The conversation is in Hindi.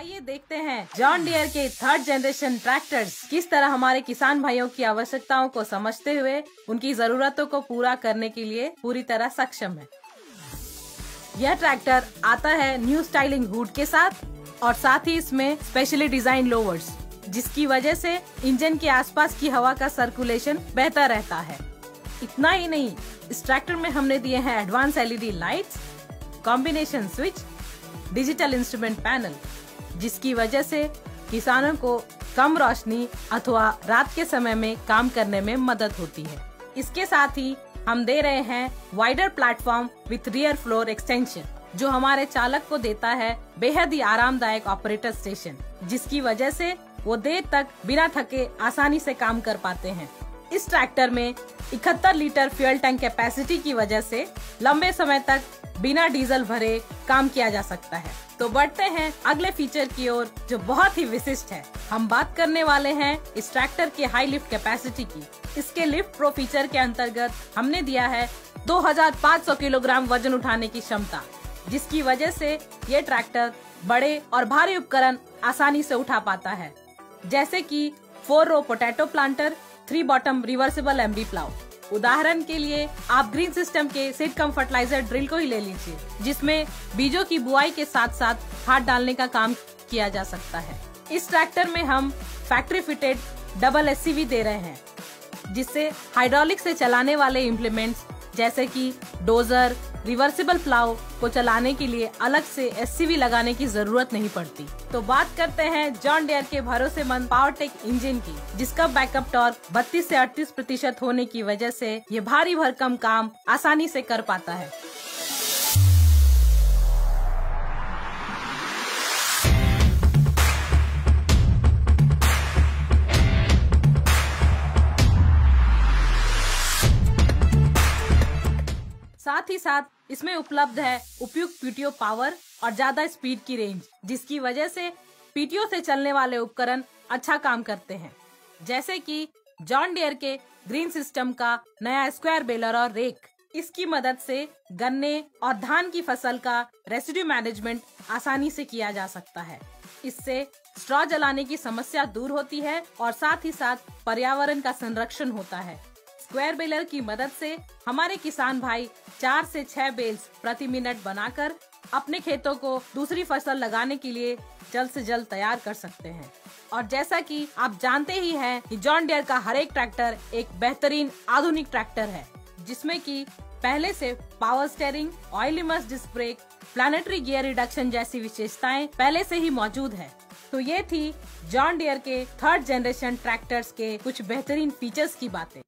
आइए देखते हैं जॉन डियर के थर्ड जनरेशन ट्रैक्टर्स किस तरह हमारे किसान भाइयों की आवश्यकताओं को समझते हुए उनकी जरूरतों को पूरा करने के लिए पूरी तरह सक्षम है। यह ट्रैक्टर आता है न्यू स्टाइलिंग हुड के साथ और साथ ही इसमें स्पेशली डिजाइन लोवर्स, जिसकी वजह से इंजन के आसपास की हवा का सर्कुलेशन बेहतर रहता है। इतना ही नहीं, इस ट्रैक्टर में हमने दिए हैं advance LED lights, combination switch, digital instrument panel, जिसकी वजह से किसानों को कम रोशनी अथवा रात के समय में काम करने में मदद होती है। इसके साथ ही हम दे रहे हैं wider platform with rear floor extension, जो हमारे चालक को देता है बेहद ही आरामदायक ऑपरेटर स्टेशन, जिसकी वजह से वो देर तक बिना थके आसानी से काम कर पाते हैं। इस ट्रैक्टर में 71 लीटर फ्यूल टैंक कैपेसिटी की वजह से लंबे समय तक बिना डीजल भरे काम किया जा सकता है। तो बढ़ते हैं अगले फीचर की ओर, जो बहुत ही विशिष्ट है। हम बात करने वाले हैं इस ट्रैक्टर के हाई लिफ्ट कैपेसिटी की। इसके लिफ्ट प्रो फीचर के अंतर्गत हमने दिया है 2500 किलोग्राम वजन उठाने की क्षमता, जिसकी वजह से ये ट्रैक्टर बड़े और भारी उपकरण आसानी से उठा पाता है, जैसे कि 4 row potato planter, 3 bottom reversible MD plough. उदाहरण के लिए आप ग्रीन सिस्टम के सीड कम फर्टिलाइजर ड्रिल को ही ले लीजिए, जिसमें बीजों की बुआई के साथ साथ खाद डालने का काम किया जा सकता है। इस ट्रैक्टर में हम फैक्ट्री फिटेड डबल SCV दे रहे हैं, जिससे हाइड्रोलिक से चलाने वाले इम्प्लीमेंट्स जैसे कि डोजर, रिवर्सिबल प्लाउ को चलाने के लिए अलग से SCV लगाने की जरूरत नहीं पड़ती। तो बात करते हैं जॉन डियर के भरोसेमंद पावरटेक इंजन की, जिसका बैकअप टॉर्क 32 से 38% होने की वजह से ये भारी भरकम काम आसानी से कर पाता है। साथ ही साथ इसमें उपलब्ध है उपयुक्त PTO पावर और ज्यादा स्पीड की रेंज, जिसकी वजह से PTO से चलने वाले उपकरण अच्छा काम करते हैं, जैसे कि जॉन डियर के ग्रीन सिस्टम का नया स्क्वायर बेलर और रेक। इसकी मदद से गन्ने और धान की फसल का रेसिड्यू मैनेजमेंट आसानी से किया जा सकता है। इससे स्ट्रॉ जलाने की समस्या दूर होती है और साथ ही साथ पर्यावरण का संरक्षण होता है। स्क्वायर बेलर की मदद से हमारे किसान भाई 4 से 6 बेल्स प्रति मिनट बनाकर अपने खेतों को दूसरी फसल लगाने के लिए जल्द से जल्द तैयार कर सकते हैं। और जैसा कि आप जानते ही हैं कि जॉन डियर का हर एक ट्रैक्टर एक बेहतरीन आधुनिक ट्रैक्टर है, जिसमें कि पहले से power steering, oil immersed disc brake, planetary gear reduction जैसी विशेषताएं पहले से ही मौजूद है। तो ये थी जॉन डियर के थर्ड जनरेशन ट्रैक्टर्स के कुछ बेहतरीन फीचर्स की बातें।